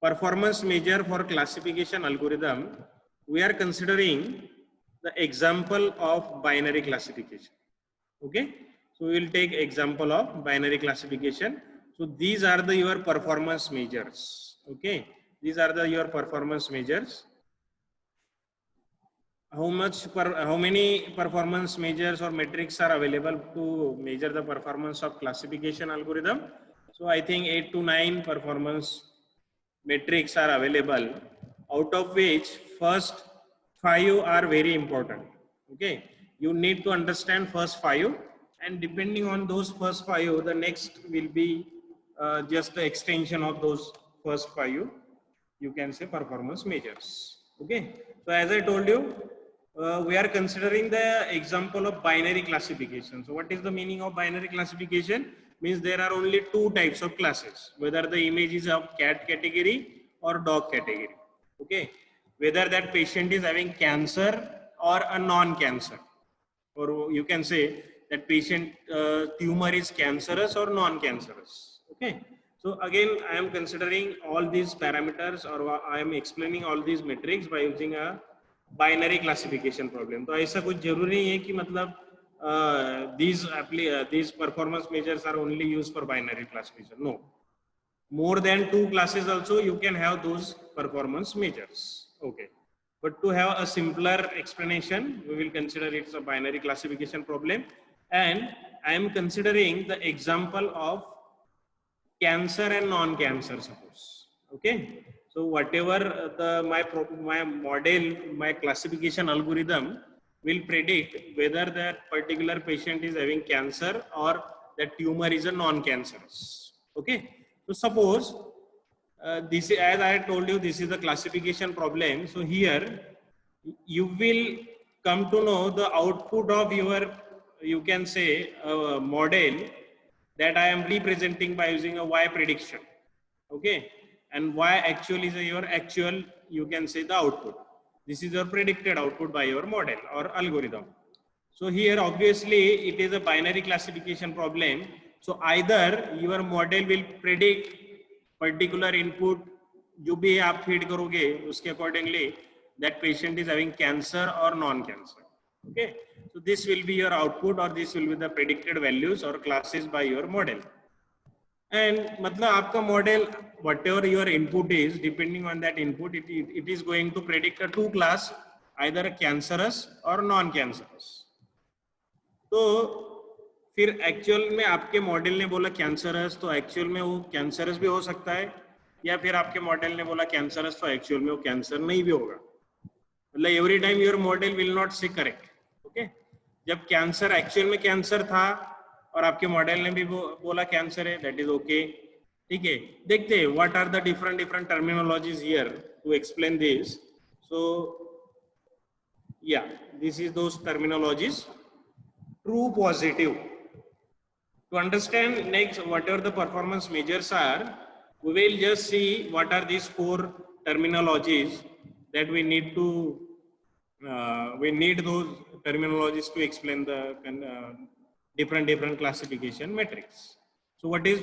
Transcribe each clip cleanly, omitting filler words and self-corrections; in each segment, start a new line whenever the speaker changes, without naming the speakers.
performance measure for classification algorithm, we are considering the example of binary classification. Okay, so we will take example of binary classification. So these are the your performance measures. Okay, these are the your performance measures. How many performance measures or metrics are available to measure the performance of classification algorithm? So I think 8 to 9 performance metrics are available, out of which first 5 are very important. Okay, you need to understand first 5, and depending on those first 5, the next will be just the extension of those first 5. You can say performance measures. Okay, so as I told you, we are considering the example of binary classification. So what is the meaning of binary classification? Means there are only 2 types of classes, whether the image is of cat category or dog category. Okay, whether that patient is having cancer or a non-cancer, or you can say that patient tumor is cancerous or non-cancerous. Okay, so again I am considering all these parameters, or I am explaining all these metrics by using a binary classification problem. तो ऐसा कुछ जरूरी नहीं है कि मतलब these performance measures are only used for binary classification. No, more than 2 classes also you can have those performance measures. Okay, but to have a simpler explanation, we will consider it's a binary classification problem, and I am considering the example of cancer and non-cancer, suppose. Okay, so whatever my model, my classification algorithm will predict whether that particular patient is having cancer or that tumor is a non-cancerous. Okay, so suppose this, as I told you, this is the classification problem. So here you will come to know the output of your, you can say, model that I am representing by using a Y prediction. Okay, and Y actual is your actual, you can say, the output. This is your predicted output by your model or algorithm. So here obviously it is a binary classification problem. So either your model will predict particular input जो भी आप feed करोगे उसके accordingly that patient is having cancer or non-cancer. Okay, so this will be your output, or this will be the predicted values or classes by your model. And मतलब आपका model, whatever your input is, depending on that input, it is going to predict a 2 class, either cancerous or non-cancerous. तो फिर actual में आपके model ने बोला cancerous, तो actual में वो कैंसरस भी हो सकता है, या फिर आपके मॉडल ने बोला कैंसरस तो एक्चुअल में वो कैंसर नहीं भी होगा. मतलब every time your model will not से करेक्ट. ओके, जब कैंसर एक्चुअल में कैंसर था और आपके मॉडल ने भी बोला कैंसर है, दैट इज ओके. ठीक है, देखते हैं what are the different terminologies here to explain this. So yeah this is those terminologies. True positive. To understand next whatever the performance measures are, we will just see what are these 4 terminologies that we need to we need those terminologies to explain the different classification metrics. So what is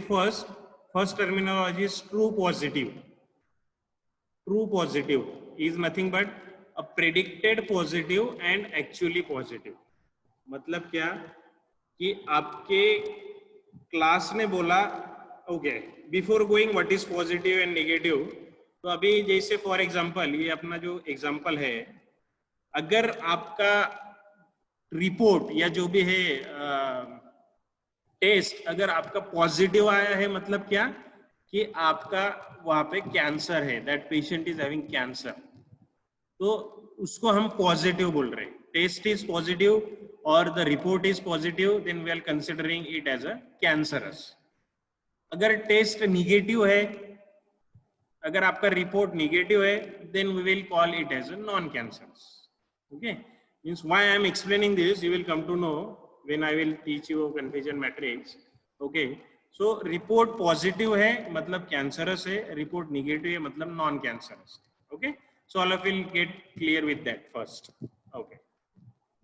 first terminology is true positive. True positive is nothing but a predicted positive and actually positive. मतलब क्या कि आपके class ने बोला okay, before going what is positive and negative. तो अभी जैसे for example ये अपना जो एग्जांपल है, अगर आपका रिपोर्ट या जो भी है टेस्ट अगर आपका पॉजिटिव आया है, मतलब क्या कि आपका वहां पे कैंसर है, that patient is having cancer, तो उसको हम पॉजिटिव बोल रहे हैं. Test is positive or the report is positive, then we are considering it as a cancerous. अगर टेस्ट निगेटिव है, अगर आपका रिपोर्ट निगेटिव है, then we will call it as a non-cancerous. Okay, means why I am explaining this you will come to know when I will teach you confusion matrix. Okay, so report positive है मतलब cancerous है, report negative है मतलब non-cancerous. Okay, so all of you will get clear with that first. Okay,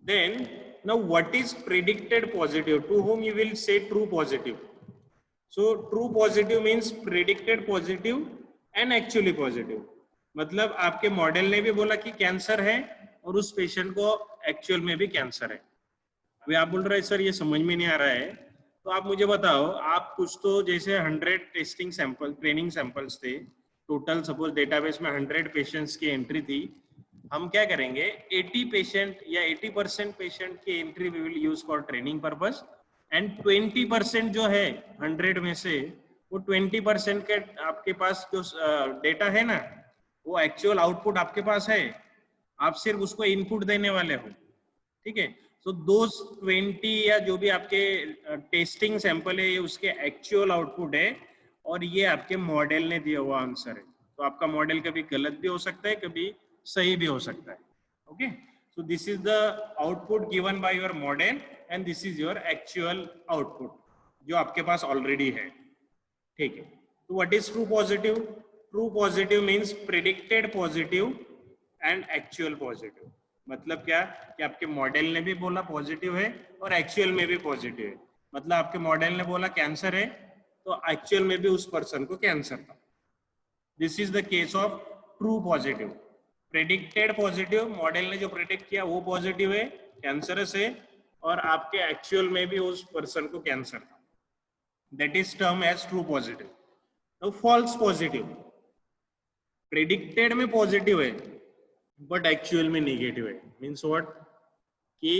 then now what is predicted positive? To whom you will say true positive? So true positive means predicted positive and actually positive. मतलब आपके model ने भी बोला कि cancer है और उस patient को एक्चुअल में भी कैंसर है। अभी आप बोल रहे हैं सर ये समझ में नहीं आ रहा है, तो आप मुझे बताओ, आप कुछ तो जैसे 100 टेस्टिंग सैंपल, ट्रेनिंग सैंपल्स थे टोटल, सपोज डेटाबेस में 100 पेशेंट्स की एंट्री थी, हम क्या करेंगे 80 पेशेंट या 80% पेशेंट की entry we will use for training purpose, and 20% जो है 100 में से, वो 20% के आपके पास जो डेटा है ना, वो एक्चुअल आउटपुट आपके पास है, आप सिर्फ उसको इनपुट देने वाले हो। ठीक है, तो दो 20 या जो भी आपके टेस्टिंग सैंपल है, ये उसके एक्चुअल आउटपुट है, और ये आपके मॉडल ने दिया हुआ आंसर है। तो आपका मॉडल कभी गलत भी हो सकता है, कभी सही भी हो सकता है। Okay, so this is the output given by your model and this is your actual output जो आपके पास ऑलरेडी है। ठीक है, तो what is true positive? True positive means predicted positive and actual positive. मतलब क्या कि आपके मॉडल ने भी बोला पॉजिटिव है और एक्चुअल में भी पॉजिटिव है। मतलब आपके मॉडल ने बोला कैंसर है, तो एक्चुअल में भी उस पर्सन को कैंसर था। This is the case of true positive. Predicted positive, model ने जो प्रेडिक्ट किया वो पॉजिटिव है, कैंसरस है, और आपके एक्चुअल में भी उस पर्सन को कैंसर था। That is term as true positive. तो फॉल्स पॉजिटिव, प्रेडिक्टेड में पॉजिटिव है बट एक्चुअल में नेगेटिव है। मीन्स व्हाट, कि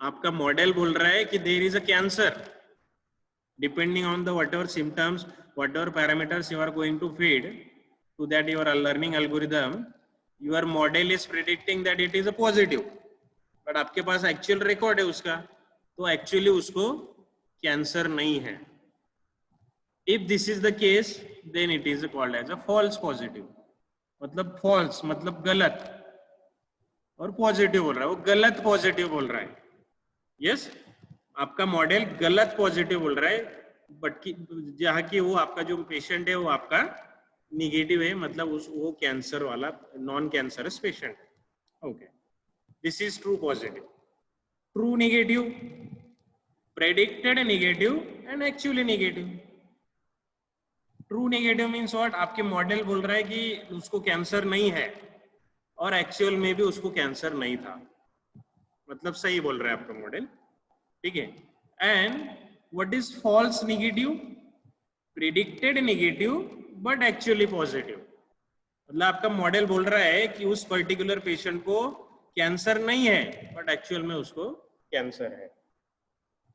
आपका मॉडल बोल रहा है कि there is a cancer, depending on the whatever symptoms, whatever parameters you are going to feed to that your learning algorithm, your model is predicting that it is a positive, but आपके पास actual record है उसका, तो actually उसको cancer नहीं है। If this is the case then it is called as a false positive. मतलब false मतलब गलत, और पॉजिटिव बोल रहा है वो गलत पॉजिटिव बोल रहा है। यस, आपका मॉडल गलत पॉजिटिव बोल रहा है, बट जहाँ की वो आपका जो पेशेंट है वो आपका निगेटिव है, मतलब वो कैंसर वाला नॉन कैंसरस पेशेंट है। Okay, this is true positive. True negative, predicted negative and actually negative. True negative means what, आपके मॉडल बोल रहा है कि उसको कैंसर नहीं है और एक्चुअल में भी उसको कैंसर नहीं था, मतलब सही बोल रहा है आपका मॉडल। ठीक है, and what is false negative? Predicted negative but actually positive. मतलब आपका मॉडल बोल रहा है कि उस पर्टिकुलर पेशेंट को कैंसर नहीं है बट एक्चुअल में उसको कैंसर है।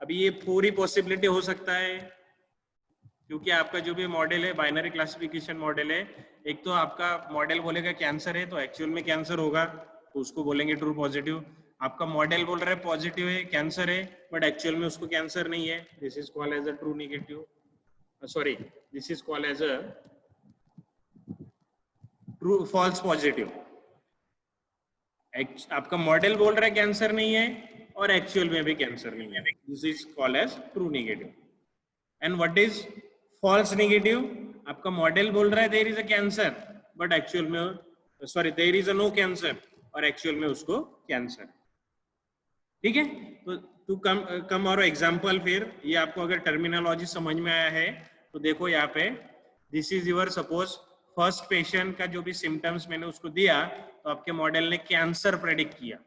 अभी ये पूरी पॉसिबिलिटी हो सकता है, क्योंकि आपका जो भी मॉडल है बाइनरी क्लासिफिकेशन मॉडल है, एक तो आपका मॉडल बोलेगा कैंसर है तो एक्चुअल में कैंसर होगा, तो उसको बोलेंगे ट्रू पॉजिटिव। आपका मॉडल बोल रहा है पॉजिटिव है, कैंसर है, बट एक्चुअल में उसको कैंसर नहीं है, this is called as a true negative, sorry this is called as a true false positive. आपका मॉडल बोल रहा है कैंसर नहीं है और एक्चुअल में भी कैंसर नहीं है, this is called as true negative. And what is false negative? आपका मॉडल बोल रहा है there is a cancer but actual में, sorry there is a no cancer, और एक्चुअल में उसको कैंसर। ठीक है, तो टू कम और एग्जांपल, फिर ये आपको अगर टर्मिनोलॉजी समझ में आया है तो देखो यहाँ पे, this is your suppose first patient का जो भी सिम्टम्स मैंने उसको दिया, तो आपके मॉडल ने कैंसर प्रेडिक्ट किया,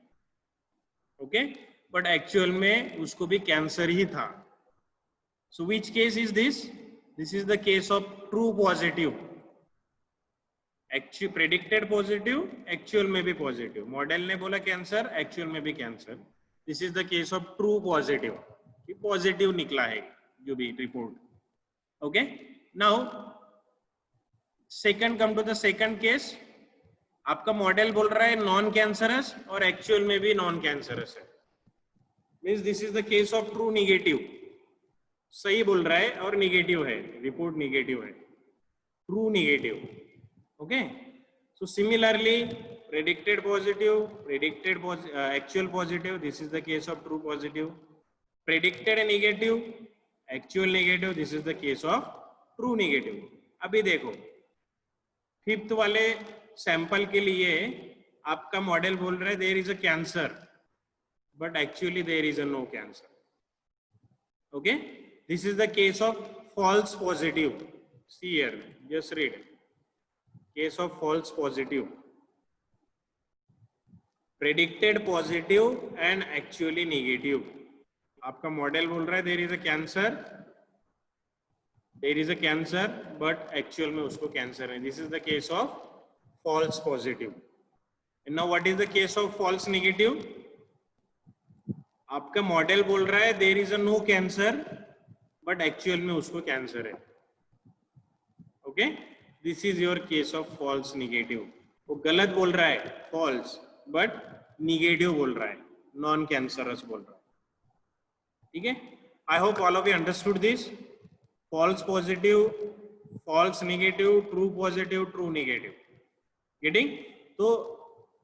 ओके, बट एक्चुअल में उसको भी कैंसर ही था। So which case is this? This is the case of true positive. Actually predicted positive, actual में भी positive. मॉडल ने बोला कैंसर, एक्चुअल में भी cancer. This is the case of true positive. कि पॉजिटिव निकला है जो भी report. Okay? Now second come to the second case. आपका मॉडल बोल रहा है नॉन कैंसरस और एक्चुअल में भी नॉन कैंसरस है. Means this is the case of true negative. सही बोल रहा है और निगेटिव है, रिपोर्ट निगेटिव है, true negative. Okay, so similarly predicted positive, predicted actual positive, this is the case of true positive. Predicted negative, actual negative, this is the case of true negative. अभी देखो fifth वाले sample के लिए आपका model बोल रहा है there is a cancer but actually there is a no cancer. Okay, this is the case of false positive. See here, just read. Case of false positive, predicted positive and actually negative. आपका model बोल रहा है there is a cancer but actual में उसको cancer है। This is the case of false positive. And now what is the case of false negative? आपका model बोल रहा है there is a no cancer but actual में उसको cancer है। Okay, this is your case of false negative. वो गलत बोल रहा है फॉल्स, बट निगेटिव बोल रहा है, नॉन कैंसरस बोल रहा है। ठीक है, I hope all of you understood this. False positive, false negative, true positive, true negative. Getting? तो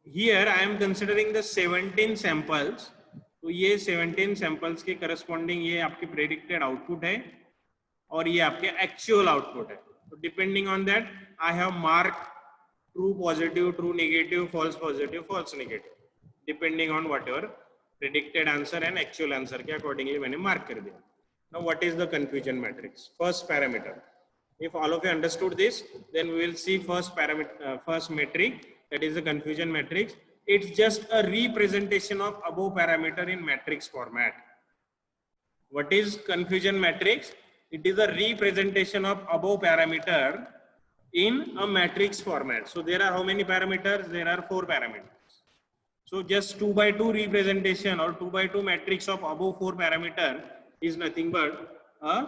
here I am considering the 17 samples. तो ये 17 सैंपल्स के करस्पॉन्डिंग ये आपकी प्रेडिक्टेड आउटपुट है और ये आपके एक्चुअल आउटपुट है। तो depending on that I have mark true positive, true negative, false positive, false negative, depending on whatever predicted answer and actual answer के अकॉर्डिंगली मैंने मार्क कर दिया। Now what is the confusion matrix? First parameter, if all of you understood this, then we will see first parameter, first metric, that is the confusion matrix. It's just a representation of above parameter in matrix format. What is confusion matrix? It is a representation of above parameter in a matrix format. So there are how many parameters? There are 4 parameters. So just 2 by 2 representation or 2 by 2 matrix of above 4 parameter is nothing but a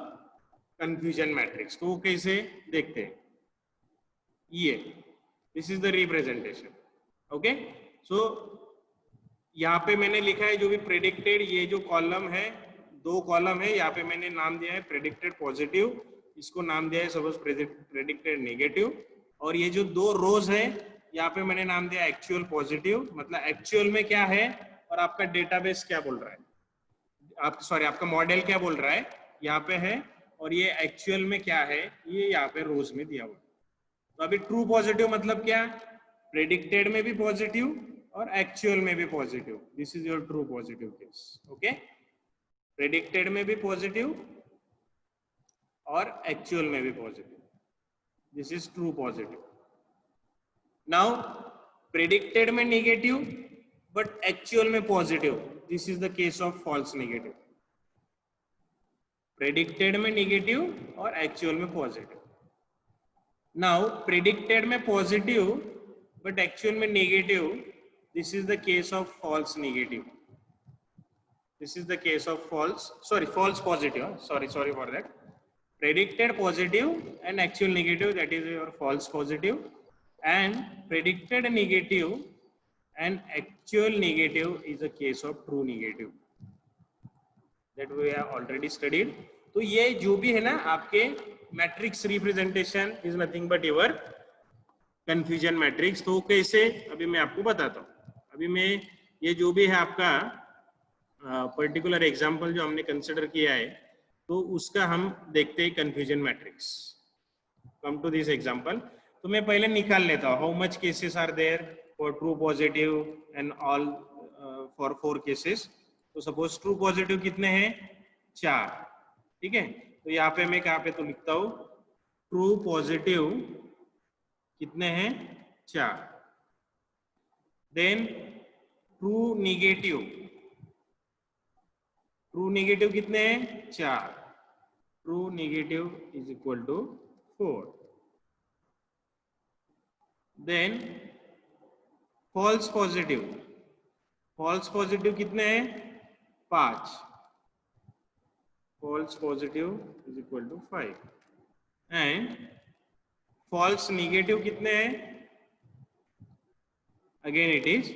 confusion matrix. तो कैसे देखते हैं? ये this is the representation. Okay, so यहाँ पे मैंने लिखा है जो भी प्रेडिक्टेड, ये जो कॉलम है 2 कॉलम है, यहाँ पे मैंने नाम दिया है प्रेडिक्टेड पॉजिटिव, इसको नाम दिया है सपोज प्रेडिक्टेड नेगेटिव, और ये जो 2 रोज है यहाँ पे मैंने नाम दिया एक्चुअल पॉजिटिव। मतलब एक्चुअल में क्या है और आपका डेटाबेस क्या बोल रहा है, आपका मॉडल क्या बोल रहा है यहाँ पे है, और ये एक्चुअल में क्या है ये यहाँ पे रोज में दिया हुआ। तो अभी ट्रू पॉजिटिव मतलब क्या? प्रेडिक्टेड में भी पॉजिटिव और एक्चुअल में भी positive. This is your true positive case. Okay, predicted में भी पॉजिटिव और एक्चुअल में भी positive, this is true positive. Now predicted में नेगेटिव बट एक्चुअल में positive, this is the case of false negative. Predicted में नेगेटिव और actual में पॉजिटिव। नाउ प्रेडिक्टेड में पॉजिटिव बट एक्चुअल में negative, this is the case of false negative. This is the case of false positive, sorry for that. Predicted positive and actual negative, that is your false positive, and predicted negative and actual negative is the case of true negative, that we have already studied. तो ये जो भी है ना आपके matrix representation is nothing but your confusion matrix. तो कैसे, अभी मैं आपको बताता हूँ। अभी मैं ये जो भी है आपका पर्टिकुलर एग्जांपल जो हमने कंसिडर किया है, तो उसका हम देखते हैं confusion matrix. Come to this example. तो मैं पहले निकाल लेता हूँ how much cases are there for true positive and all for 4 cases. तो सपोज ट्रू पॉजिटिव कितने हैं? 4। ठीक है, तो यहाँ पे मैं कहाँ पे तो लिखता हूँ ट्रू पॉजिटिव कितने हैं? 4। देन ट्रू नेगेटिव कितने हैं? 4। True negative is equal to 4। Then false positive कितने हैं? 5। False positive is equal to 5। And false negative कितने हैं? Again it is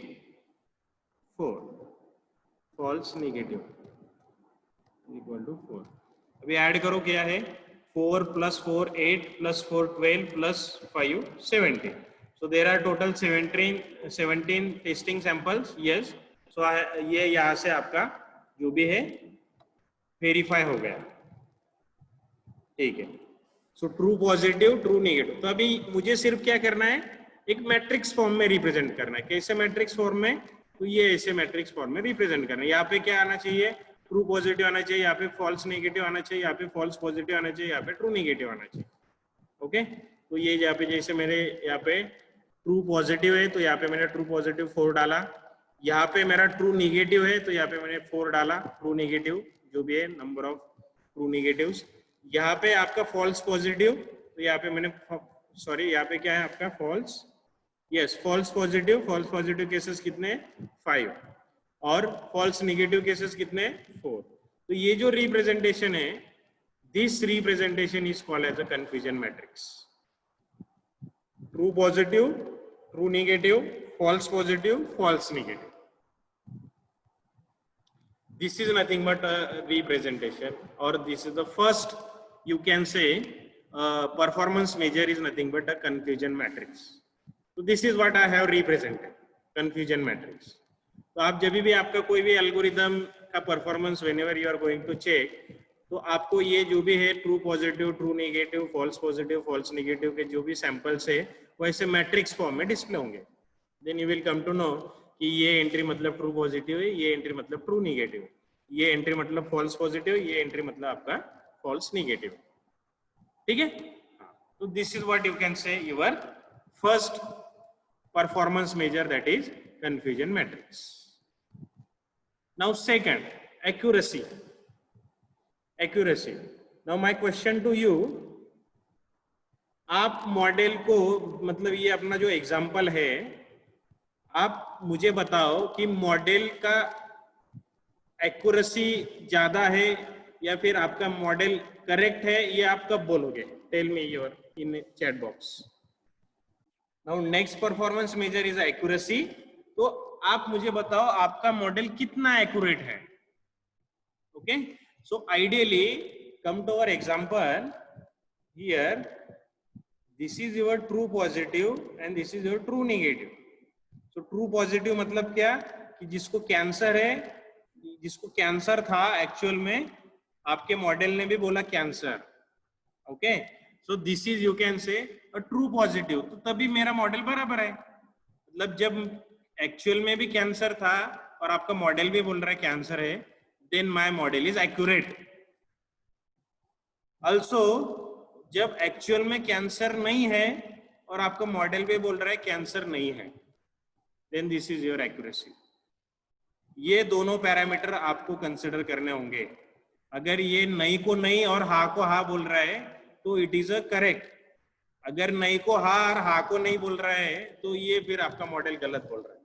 4। False negative equal to 4। अभी ऐड करो क्या है? 4 + 4 8 + 4 12 + 5 17. So there are total 17 testing samples. Yes, so ये यहाँ से आपका जो भी है वेरीफाई हो गया। ठीक है, so true positive, true negative. तो अभी मुझे सिर्फ क्या करना है, एक मैट्रिक्स फॉर्म में रिप्रेजेंट करना है। कैसे मैट्रिक्स फॉर्म में? तो ये ऐसे मैट्रिक्स फॉर्म में रिप्रेजेंट करना है। यहाँ पे क्या आना चाहिए? ट्रू पॉजिटिव आना चाहिए, यहाँ पे फॉल्स नेगेटिव आना चाहिए, यहाँ पे फॉल्स पॉजिटिव आना चाहिए, यहाँ पे ट्रू नेगेटिव आना चाहिए। ओके, तो ये यहाँ पे जैसे मेरे यहाँ पे ट्रू पॉजिटिव है तो यहाँ पे मैंने ट्रू पॉजिटिव 4 डाला, यहाँ पे मेरा ट्रू निगेटिव है तो यहाँ पे मैंने 4 डाला, ट्रू निगेटिव जो भी है नंबर ऑफ ट्रू निगेटिव्स। यहाँ पे आपका फॉल्स पॉजिटिव तो यहाँ पे मैंने सॉरी यहाँ पे क्या है आपका false, yes false positive cases कितने 5 और फॉल्स निगेटिव केसेस कितने 4। तो ये जो रिप्रेजेंटेशन है, this representation is called as a confusion matrix. True positive, true negative, false positive, false negative. This is nothing but a representation, or this is the first, you can say, performance measure is nothing but a confusion matrix. So this is what I have represented, confusion matrix. तो आप जब भी आपका कोई भी algorithm का performance whenever you are going to check, तो आपको ये जो भी है true positive, true negative, false positive, false negative के जो भी सैंपल्स है वैसे मैट्रिक्स फॉर्म में डिस्प्ले होंगे। Then you will come to know कि ये एंट्री मतलब ट्रू पॉजिटिव है, ये एंट्री मतलब ट्रू नेगेटिव है, ये एंट्री मतलब फॉल्स पॉजिटिव, ये एंट्री मतलब आपका फॉल्स नेगेटिव। ठीक है, तो this is what you can say your first performance measure, that is confusion matrix. Now second, accuracy. Accuracy, now my question to you, आप मॉडल को, मतलब ये अपना जो एग्जांपल है, आप मुझे बताओ कि मॉडल का एक्यूरेसी ज्यादा है या फिर आपका मॉडल करेक्ट है, ये आप कब बोलोगे? Tell me your in chat box. Now next performance measure is accuracy. तो आप मुझे बताओ आपका मॉडल कितना एक्यूरेट है। Okay, so ideally come to our example here, this is your true positive and this is your true negative. तो true positive मतलब क्या कि जिसको कैंसर है, जिसको कैंसर था एक्चुअल में, आपके मॉडल ने भी बोला cancer. Okay, so this is you can से अ ट्रू पॉजिटिव। तो तभी मेरा मॉडल बराबर है, मतलब जब एक्चुअल में भी कैंसर था और आपका मॉडल भी बोल रहा है कैंसर है, then my model is accurate. Also जब एक्चुअल में कैंसर नहीं है और आपका मॉडल भी बोल रहा है कैंसर नहीं है, then this is your accuracy. ये दोनों पैरामीटर आपको कंसिडर करने होंगे। अगर ये नहीं को नहीं और हाँ को हाँ बोल रहा है तो इट इज अ करेक्ट, अगर नहीं को हाँ और हाँ को नहीं बोल रहा है तो ये फिर आपका मॉडल गलत बोल रहा है,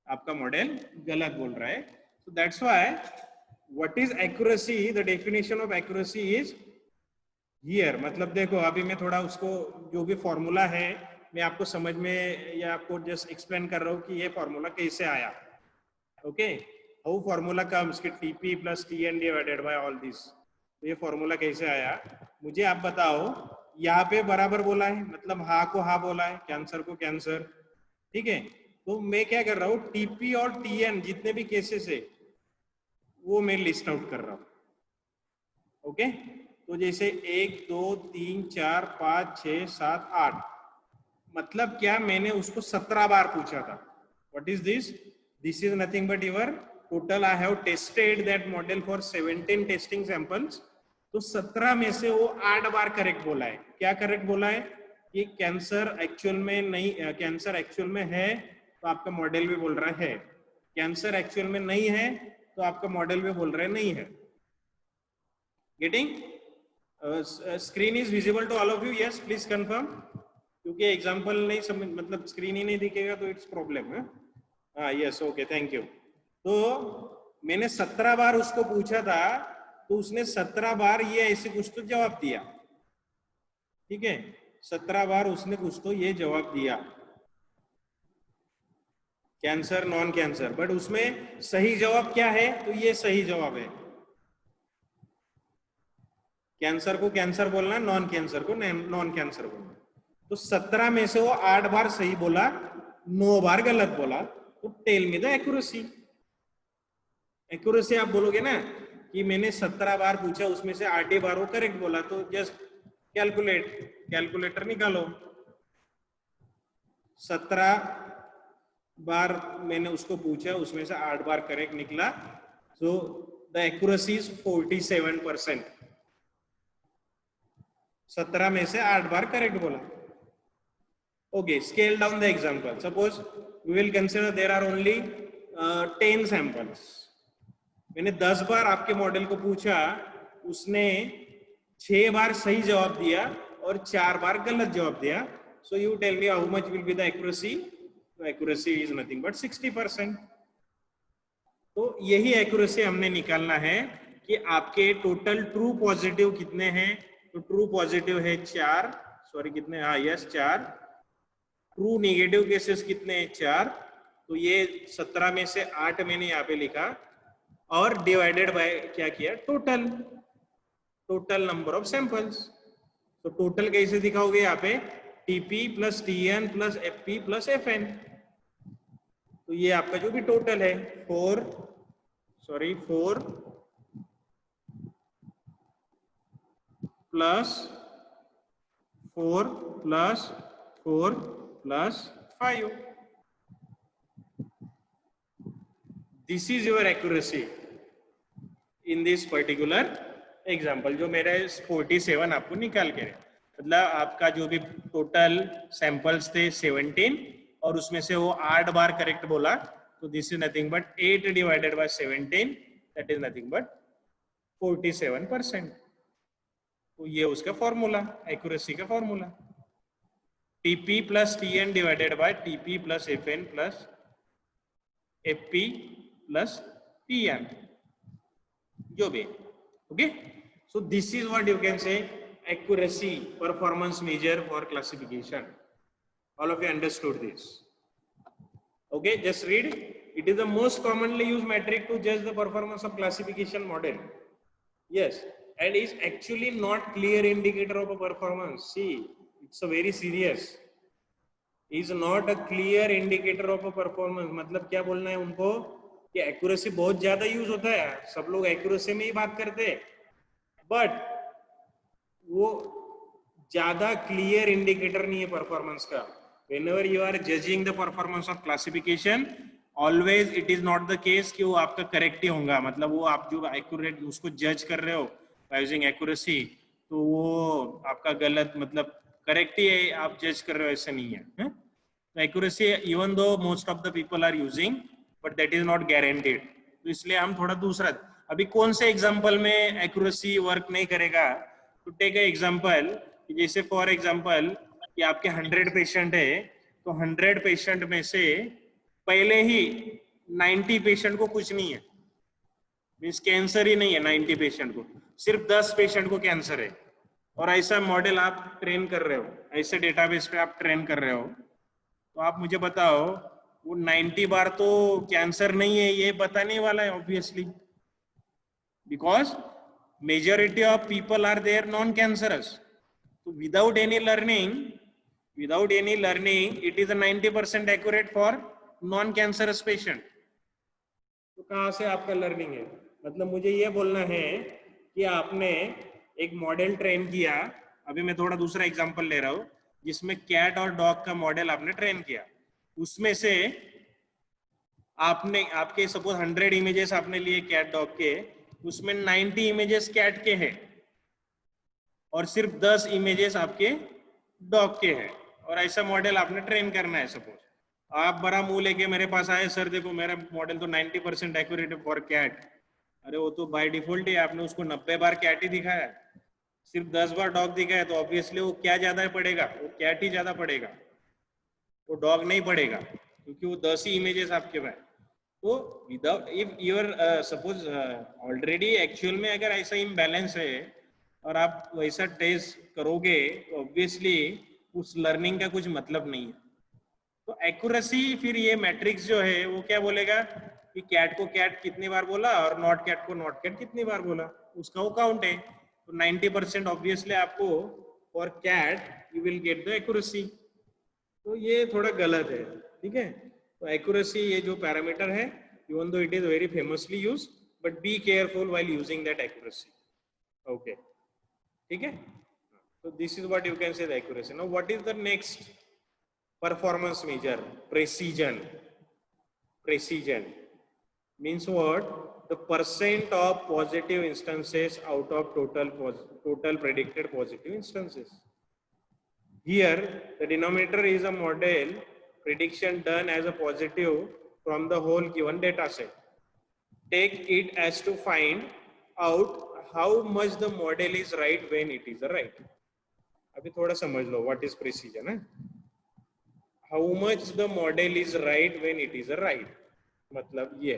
आपका मॉडल गलत बोल रहा है। so that's why what is accuracy, the definition of accuracy is here। मतलब देखो अभी मैं थोड़ा उसको जो भी फॉर्मूला है मैं आपको समझ में या आपको जस्ट एक्सप्लेन कर रहा हूँ कि ये फॉर्मूला कैसे आया। ओके, हाउ फॉर्मूला कम्स कि TP plus TN divided by all this. तो ये फॉर्मूला कैसे आया मुझे आप बताओ। यहाँ पे बराबर बोला है, मतलब हाँ को हाँ बोला है, कैंसर को कैंसर। ठीक है, तो मैं क्या कर रहा हूँ, टीपी और टीएन जितने भी केसेस है वो मैं लिस्ट आउट कर रहा हूँ। ओके, तो जैसे 1 2 3 4 5 6 7 8, मतलब क्या, मैंने उसको 17 बार पूछा था। What is this? This is nothing but your total I have tested that model for 17 testing samples. तो 17 में से वो 8 बार करेक्ट बोला है। क्या करेक्ट बोला है कि कैंसर एक्चुअल में नहीं, कैंसर एक्चुअल में है तो आपका मॉडल भी बोल रहा है, कैंसर एक्चुअल में नहीं है तो आपका मॉडल भी बोल रहा है नहीं है। Getting? Screen is visible to all of you? Yes, please confirm, क्योंकि एग्जांपल नहीं समझ, मतलब स्क्रीन ही नहीं दिखेगा तो इट्स प्रॉब्लम है। हाँ, यस, ओके, थैंक यू। तो मैंने 17 बार उसको पूछा था तो उसने 17 बार ये ऐसे कुछ तो जवाब दिया। ठीक है, 17 बार उसने कुछ तो ये जवाब दिया, कैंसर नॉन कैंसर, बट उसमें सही जवाब क्या है? तो ये सही जवाब है, कैंसर को कैंसर बोलना, नॉन कैंसर को नॉन कैंसर बोलना। तो 17 में से वो 8 बार सही बोला, 9 बार गलत बोला। तो tell me the accuracy. Accuracy आप बोलोगे ना कि मैंने 17 बार पूछा उसमें से 8 ही बार वो करेक्ट बोला, तो जस्ट कैलकुलेट, कैलकुलेटर निकालो। 17 बार मैंने उसको पूछा, उसमें से 8 बार करेक्ट निकला, so the accuracy is 47%। 17 में से 8 बार करेक्ट बोला. Okay, scale down the example. Suppose we will consider there are only 10 samples. मैंने 10 बार आपके मॉडल को पूछा, उसने 6 बार सही जवाब दिया और 4 बार गलत जवाब दिया. So you tell me how much will be the accuracy? The accuracy is nothing but 60%. तो यही accuracy हमने निकालना है कि आपके टोटल ट्रू पॉजिटिव कितने हैं. तो ट्रू पॉजिटिव है 4, सॉरी कितने, हाँ यस 4. ट्रू नेगेटिव केसेस कितने हैं 4. तो ये 17 में से 8 मैंने यहाँ पे लिखा और डिवाइडेड बाय क्या किया, टोटल नंबर ऑफ सैंपल्स. तो टोटल कैसे दिखाओगे यहाँ पे, TP plus TN plus FP plus FN. तो ये आपका जो भी टोटल है 4 plus 4 plus 4 plus 5. This is your accuracy in this particular example. जो मेरे 47 आपको निकाल के, मतलब आपका जो भी टोटल सैंपल्स थे 17 और उसमें से वो 8 बार करेक्ट बोला. तो this is nothing but 8 divided by 17, that is nothing but 47%. तो ये उसका फॉर्मूला, एक्यूरेसी का formula. TP plus TN divided by TP plus FN plus FP plus TN, जो भी. Okay, so this is what you can say accuracy performance measure for classification. All of you understood this? Okay, just read. It is the most commonly used metric to judge the performance of classification model. Yes, and is actually not clear indicator of a performance. See, it's a very serious. Is not a clear indicator of a performance. मतलब क्या बोलना है उनको कि accuracy बहुत ज्यादा use होता है, सब लोग एक्यूरेसी में ही बात करते हैं, बट वो ज्यादा क्लियर इंडिकेटर नहीं है परफॉर्मेंस का. Whenever you are judging the performance of classification, always it is not the case कि वो आपका करेक्ट ही होगा. मतलब वो आप जो एक्यूरेट उसको जज कर रहे हो by using accuracy, तो वो आपका गलत, मतलब करेक्ट ही है आप जज कर रहे हो, ऐसा नहीं है. Accuracy even though most of the people are using, but that is not guaranteed. तो इसलिए हम थोड़ा दूसरा, अभी कौन से एग्जांपल में एक्यूरेसी वर्क नहीं करेगा. टू टेक ए एग्जांपल, जैसे फॉर एग्जांपल कि आपके 100 पेशेंट है, तो 100 पेशेंट में से पहले ही 90 पेशेंट को कुछ नहीं है, मीन्स कैंसर ही नहीं है 90 पेशेंट को, सिर्फ 10 पेशेंट को कैंसर है. और ऐसा मॉडल आप ट्रेन कर रहे हो, ऐसे डेटाबेस पे आप ट्रेन कर रहे हो, तो आप मुझे बताओ वो 90 बार तो कैंसर नहीं है ये बताने वाला है obviously, because majority of people are there non cancerous. So without any learning it is 90% accurate for non cancerous patient. तो कहां से आपका लर्निंग है? मतलब मुझे ये बोलना है कि आपने एक मॉडल ट्रेन किया. अभी मैं थोड़ा दूसरा एग्जांपल ले रहा हूं, जिसमें कैट और डॉग का मॉडल आपने ट्रेन किया. उसमें से आपने आपके सपोज 100 इमेजेस आपने लिए कैट डॉग के, उसमें 90 इमेजेस कैट के हैं और सिर्फ 10 इमेजेस आपके डॉग के हैं. और ऐसा मॉडल आपने ट्रेन करना है. सपोज आप बड़ा मुंह लेके मेरे पास आए, सर देखो मेरा मॉडल तो 90% एक्यूरेट है फॉर कैट. अरे वो तो बाय डिफॉल्ट ही आपने उसको 90 बार कैट ही दिखाया, सिर्फ 10 बार डॉग दिखाया, तो ऑब्वियसली वो क्या ज्यादा पड़ेगा, वो कैट ही ज्यादा पड़ेगा, वो डॉग नहीं पड़ेगा, क्योंकि वो 10 ही इमेजेस आपके पास. तो without if your suppose already actual में अगर ऐसा इम्बैलेंस है और आप वैसा टेस्ट करोगे, तो ऑब्वियसली उस लर्निंग का कुछ मतलब नहीं है. तो एक्यूरेसी फिर ये मैट्रिक्स जो है वो क्या बोलेगा कि कैट को कैट कितनी बार बोला और नॉट कैट को नॉट कैट कितनी बार बोला, उसका वो काउंट है. तो 90% ऑब्वियसली आपको for cat you will get the accuracy. तो ये थोड़ा गलत है, ठीक है. तो एक्यूरेसी ये जो पैरामीटर है, even though it is very famously use, but be careful while using that accuracy. Okay, ठीक है. तो this is what you can say the accuracy. Now what is the next performance measure? Precision. Precision means what? the percent of positive instances out of total predicted positive instances. Here, the denominator is a model prediction done as a positive from the whole given data set. Take it as to find out how much the model is right when it is right. अभी थोड़ा समझ लो what is precision है. How much the model is right when it is right. मतलब ये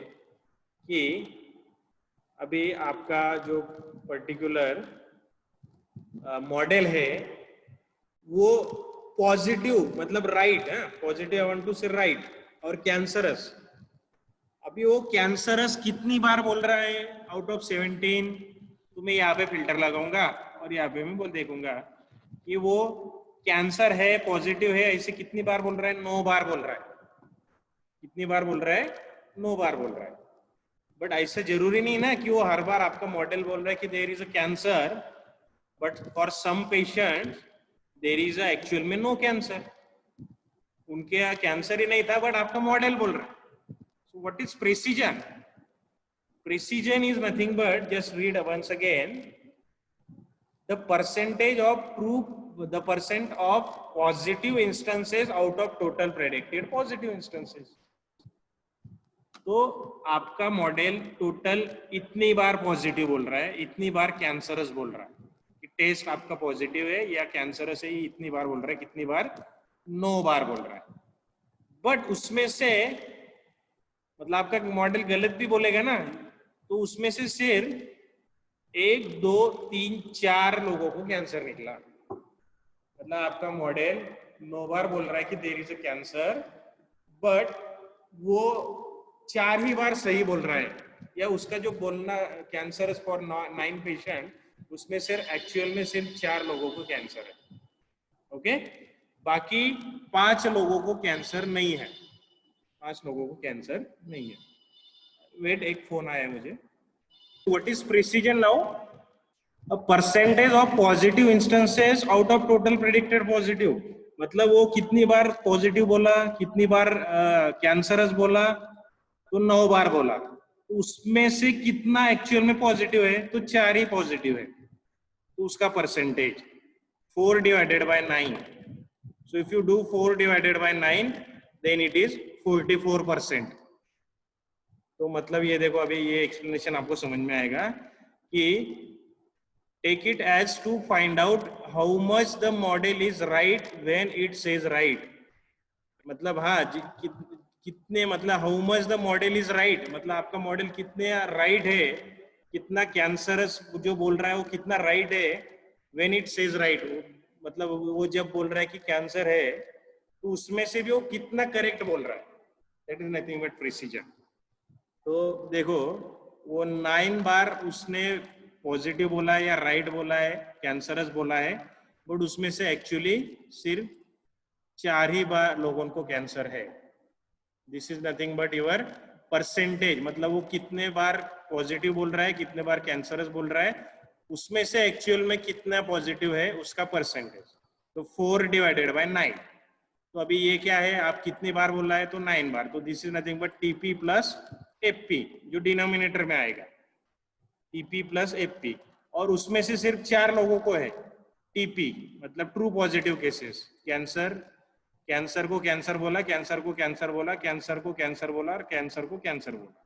कि अभी आपका जो पर्टिकुलर मॉडल है वो पॉजिटिव मतलब राइट है, पॉजिटिव आई वांट टू से राइट, और कैंसरस, अभी वो कैंसरस कितनी बार बोल रहा है आउट ऑफ 17, तो मैं यहाँ पे फिल्टर लगाऊंगा और यहाँ पे मैं बोल देखूंगा कि वो कैंसर है, पॉजिटिव है, ऐसे कितनी बार बोल रहा है, 9 बार बोल रहा है. कितनी बार बोल रहा है, 9 बार बोल रहा है. बट ऐसा जरूरी नहीं ना कि वो हर बार आपका मॉडल बोल रहा है कि there is a cancer, but for some patient there is a actual में नो कैंसर. उनके यहाँ कैंसर ही नहीं था बट आपका मॉडल बोल रहा है. So what is precision? Precision is nothing but, just read once again, the percentage of true, the percent of positive instances out of total predicted positive instances. तो आपका मॉडल टोटल इतनी बार positive बोल रहा है, इतनी बार कैंसरस बोल रहा है कि टेस्ट आपका पॉजिटिव है या कैंसरस है, इतनी बार बोल रहा है, कितनी बार, 9 बार बोल रहा है. बट उसमें से मतलब आपका मॉडल गलत भी बोलेगा ना, तो उसमें से सिर्फ 1, 2, 3, 4 लोगों को कैंसर निकला. मतलब आपका मॉडल 9 बार बोल रहा है कि there is a cancer, but वो 4 ही बार सही बोल रहा है, या उसका जो बोलना कैंसर फॉर 9 पेशेंट, उसमें सिर्फ एक्चुअल में सिर्फ 4 लोगों को कैंसर है. ओके, बाकी 5 लोगों को कैंसर नहीं है. 5 लोगों को कैंसर नहीं है. वेट, एक फोन आया मुझे. What is precision now? A percentage of positive instances out of total predicted positive. मतलब वो कितनी बार पॉजिटिव बोला, कितनी बार कैंसरस बोला, तो 9 बार बोला. तो उसमें से कितना एक्चुअल में पॉजिटिव है, तो 4 ही पॉजिटिव है, तो उसका percentage 4 divided by 9. So if you do 4 divided by 9 then it is 44%. तो मतलब ये देखो, अभी ये एक्सप्लेनेशन आपको समझ में आएगा कि take it as to find out how much the model is right when it says right. मतलब हाँ, कितने, मतलब how much the model is right, मतलब आपका मॉडल कितने राइट है, कितना कैंसरस जो बोल रहा है वो कितना राइट है व्हेन इट सेज राइट. मतलब वो जब बोल रहा है कि कैंसर है, तो उसमें से भी वो कितना करेक्ट बोल रहा है. That is nothing but precision. तो देखो, वो 9 बार उसने पॉजिटिव बोला है या राइट बोला है, कैंसरस बोला है, बट उसमें से एक्चुअली सिर्फ 4 ही बार लोगों को कैंसर है. This is nothing but your percentage. मतलब वो कितने बार पॉजिटिव बोल रहा है, कितने बार कैंसरस बोल रहा है, उसमें से एक्चुअल में कितना पॉजिटिव है उसका परसेंटेज. तो 4 डिवाइडेड बाय 9. तो अभी ये क्या है, आप कितनी बार बोल रहा है, तो 9 बार. तो this is nothing but TP plus FP, जो डिनोमिनेटर में आएगा, टीपी प्लस एफपी. और उसमें से सिर्फ 4 लोगों को है टीपी, मतलब true positive cases. Cancer, cancer को कैंसर बोला, कैंसर को कैंसर बोला, कैंसर को कैंसर बोला, और कैंसर को कैंसर बोला.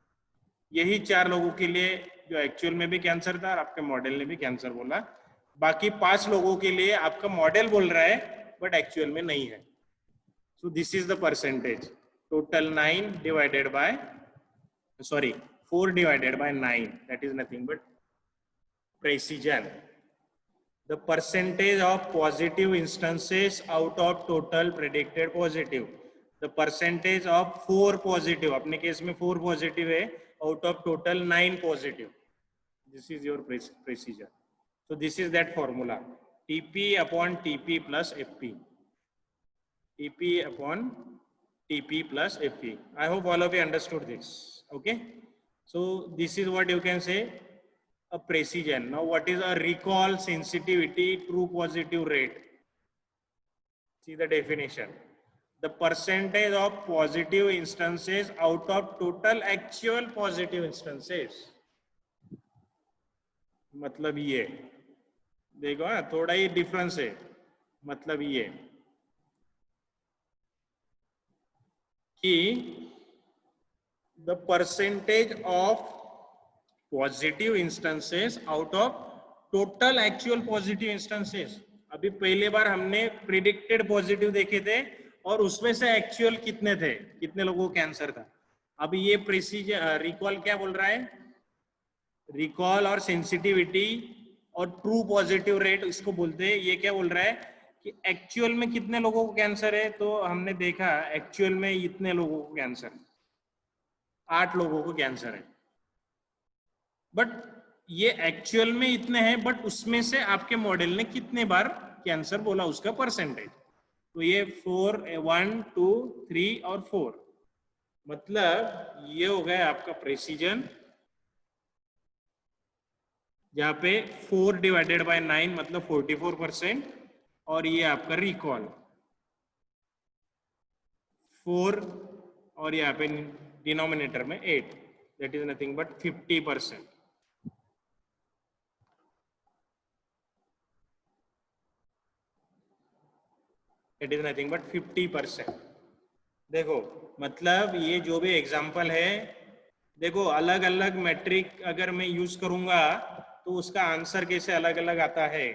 यही 4 लोगों के लिए जो एक्चुअल में भी कैंसर था और आपके मॉडल ने भी कैंसर बोला. बाकी 5 लोगों के लिए आपका मॉडल बोल रहा है बट एक्चुअल में नहीं है. So this is the percentage. Total 9 divided by, sorry, 4 divided by 9. That is nothing but precision. The percentage of positive instances out of total predicted positive. The percentage of 4 positive. अपने case में 4 positive है out of total 9 positive. This is your precision. So this is that formula. TP upon TP plus FP. TP upon TP plus FP. I hope all of you understood this. Okay. So this is what you can say a precision. Now what is a recall sensitivity true positive rate? See the definition. The percentage of positive instances out of total actual positive instances. मतलब ये देखो, हाँ थोड़ा ही difference है। मतलब ये कि the percentage of positive instances out of total actual positive instances. अभी पहले बार हमने प्रिडिक्टेड पॉजिटिव देखे थे और उसमें से एक्चुअल कितने थे, कितने लोगों को कैंसर था। अभी ये प्रिसीजन रिकॉल क्या बोल रहा है, रिकॉल और सेंसिटिविटी और ट्रू पॉजिटिव रेट इसको बोलते हैं। ये क्या बोल रहा है कि एक्चुअल में कितने लोगों को कैंसर है, तो हमने देखा एक्चुअल में इतने लोगों को कैंसर है, 8 लोगों को कैंसर है। बट ये एक्चुअल में इतने हैं, बट उसमें से आपके मॉडल ने कितने बार कैंसर बोला उसका परसेंटेज। तो ये 4, 1, 2, 3 और 4, मतलब ये हो गया आपका प्रेसिजन, जहां पे 4 डिवाइडेड बाय 9 मतलब 44%, और ये आपका रिकॉल 4 और यहाँ पे डिनोमिनेटर में 8, that is nothing but 50%। It is nothing but 50%। देखो मतलब ये जो भी एग्जाम्पल है, देखो अलग अलग मैट्रिक अगर मैं यूज करूंगा तो उसका आंसर कैसे अलग अलग आता है।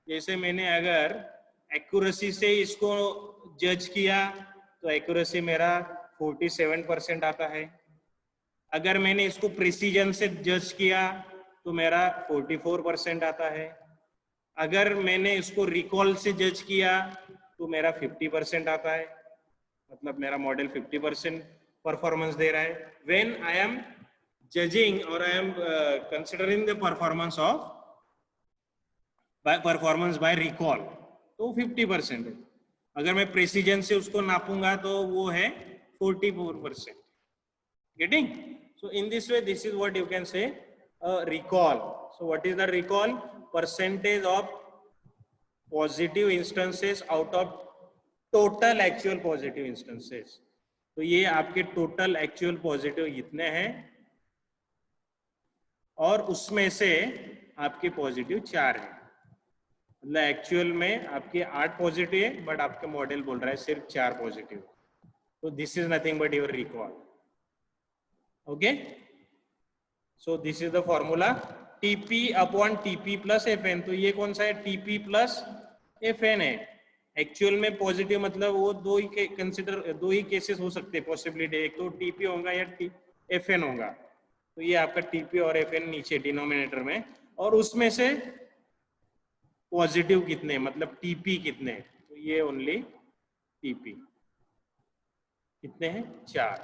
जैसे मैंने अगर एक्यूरेसी से इसको जज किया तो एक्यूरेसी मेरा 47% आता है। अगर मैंने इसको प्रिसीजन से जज किया तो मेरा 44% आता है। अगर मैंने इसको रिकॉल से जज किया तो मेरा 50% आता है, मतलब मेरा मॉडल 50% परफॉर्मेंस दे रहा है। व्हेन आई एम जजिंग और आई am considering the performance of performance by recall तो 50% है। अगर मैं प्रेसिजन से उसको नापूंगा तो वो है 44%। getting? So in this way, this is what you can say recall. So what is the recall? Percentage of positive instances out of total actual positive instances. तो ये आपके टोटल एक्चुअल पॉजिटिव इतने हैं और उसमें से आपके पॉजिटिव 4 हैं। मतलब एक्चुअल में आपके 8 पॉजिटिव है बट आपके मॉडल बोल रहा है सिर्फ 4 पॉजिटिव। तो this is nothing but your recall. Okay, so this is the formula TP upon TP plus FN। तो ये कौन सा है, TP प्लस FN है। एक्चुअल में पॉजिटिव मतलब वो दो ही कंसिडर, दो ही केसेस हो सकते हैं पॉसिबिलिटी, एक तो TP होगा या FN होगा। तो ये आपका TP और FN नीचे डिनोमिनेटर में, और उसमें से पॉजिटिव कितने मतलब TP कितने, तो ये ओनली TP कितने हैं 4,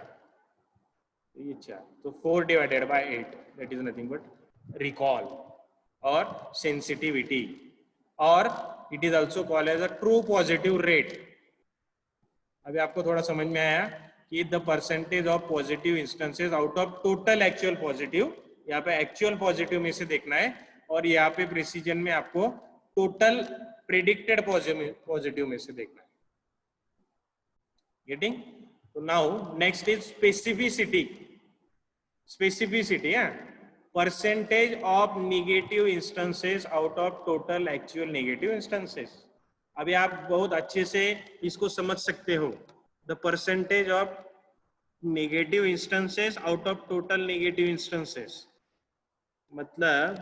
तो ये 4, तो 4 divided by 8 that is nothing but recall और सेंसिटिविटी, और it is also called as a true positive rate. अभी आपको थोड़ा समझ में आया कि the percentage of positive instances out of total actual positive, यहाँ पे एक्चुअल पॉजिटिव में से देखना है, और यहाँ पे प्रिसीजन में आपको टोटल प्रिडिक्टेड पॉजिटिव में से देखना है। गेटिंग? तो now next is specificity. Specificity है percentage of negative instances out of total actual negative instances. अभी आप बहुत अच्छे से इसको समझ सकते हो, the percentage of negative instances out of total negative instances, मतलब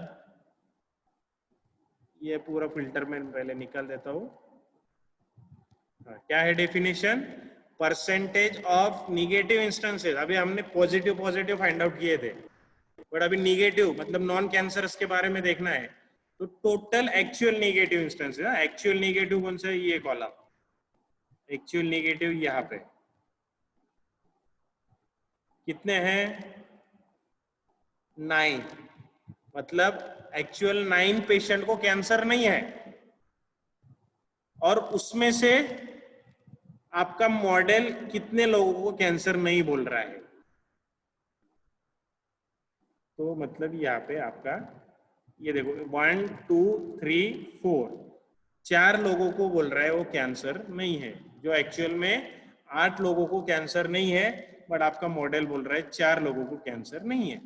ये पूरा फिल्टर में पहले निकाल देता हूं। क्या है definition, percentage of negative instances. अभी हमने पॉजिटिव पॉजिटिव फाइंड आउट किए थे, बट अभी निगेटिव मतलब नॉन कैंसरस के बारे में देखना है। तो total actual negative instances, actual negative कौन सा है, ये कॉलम एक्चुअल नेगेटिव, यहाँ पे कितने हैं 9, मतलब एक्चुअल 9 पेशेंट को कैंसर नहीं है, और उसमें से आपका मॉडल कितने लोगों को कैंसर नहीं बोल रहा है। तो मतलब यहाँ पे आपका ये देखो 1, 2, 3, 4, 4 लोगों को बोल रहा है वो कैंसर नहीं है, जो एक्चुअल में 8 लोगों को कैंसर नहीं है, बट आपका मॉडल बोल रहा है 4 लोगों को कैंसर नहीं है।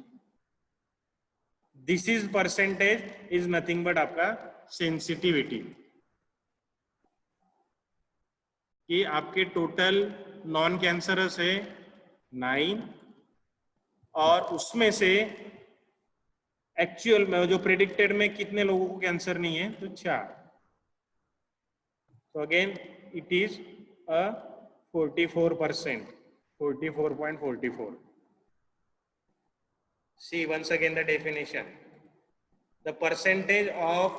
This is percentage is nothing but आपका सेंसिटिविटी, कि आपके टोटल नॉन कैंसरस है 9 और उसमें से एक्चुअल में जो प्रेडिक्टेड में कितने लोगों को कैंसर नहीं है, तो 4. तो again it is a 44%, 44.44. See once again the definition. The percentage of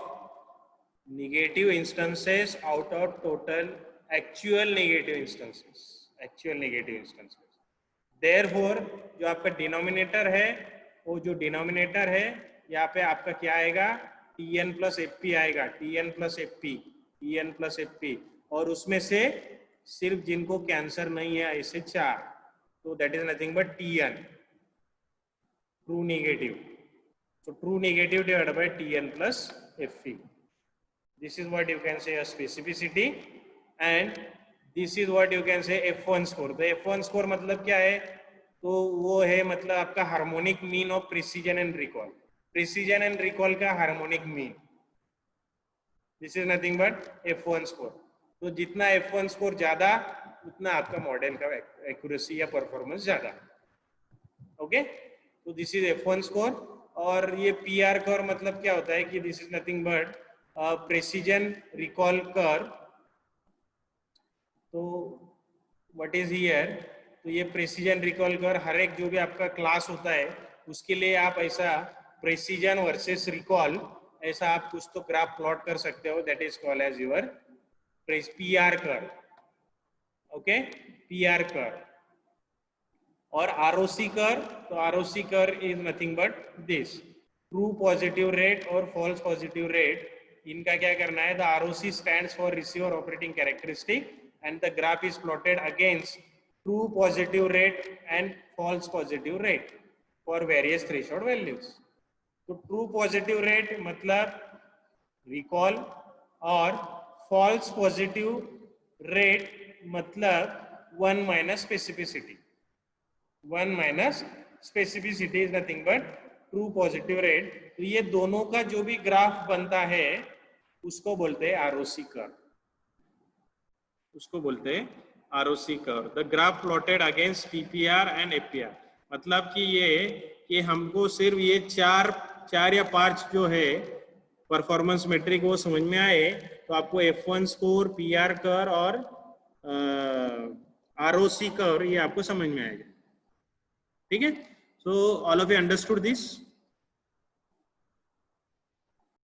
negative instances out of total actual negative instances. Actual negative instances. Therefore, जो आपका डिनोमिनेटर है, वो जो डिनोमिनेटर है यहाँ पे आपका क्या आएगा, Tn प्लस एफ आएगा, Tn plus F P, Tn plus F P, और उसमें से सिर्फ जिनको कैंसर नहीं है ऐसे 4, तो that is nothing but Tn, true negative. So true negative divided by Tn plus Fp. This is what you can say a specificity, and this is what you can say F1 score. The F1 score मतलब क्या है, तो वो है मतलब आपका harmonic mean of precision and recall. Precision and recall का harmonic mean, this is nothing but F1 score. तो जितना F1 स्कोर ज्यादा उतना आपका मॉडल का एक्यूरेसी या परफॉर्मेंस ज्यादा. ओके, तो दिस इज F1 स्कोर. और ये PR कर्व मतलब क्या होता है कि this is nothing but precision recall curve. तो व्हाट इज हियर, तो ये प्रेसिजन रिकॉल कर्व हर एक जो भी आपका क्लास होता है उसके लिए आप ऐसा प्रेसिजन वर्सेस रिकॉल ऐसा आप कुछ तो ग्राफ प्लॉट कर सकते हो, that is called as your PR curve. Okay, PR curve. और ROC कर्व, तो ROC curve is nothing but this true positive rate और फॉल्स पॉजिटिव रेट. इनका क्या करना है, the ROC stands for receiver operating characteristic and the graph is plotted against true positive rate and false positive rate for various threshold values. तो true positive rate मतलब recall और false positive rate मतलब 1 minus specificity. 1 minus specificity is nothing but true positive rate. तो ये दोनों का जो भी ग्राफ बनता है उसको बोलते हैं ROC कर्व, उसको बोलते हैं ROC curve. The graph plotted against TPR and FPR. मतलब कि ये हमको सिर्फ ये चार या 5 जो है परफॉर्मेंस मेट्रिक वो समझ में आए तो आपको F1 स्कोर, PR कर्व और ROC कर्व ये आपको समझ में आएगा. ठीक है, so all of you understood this?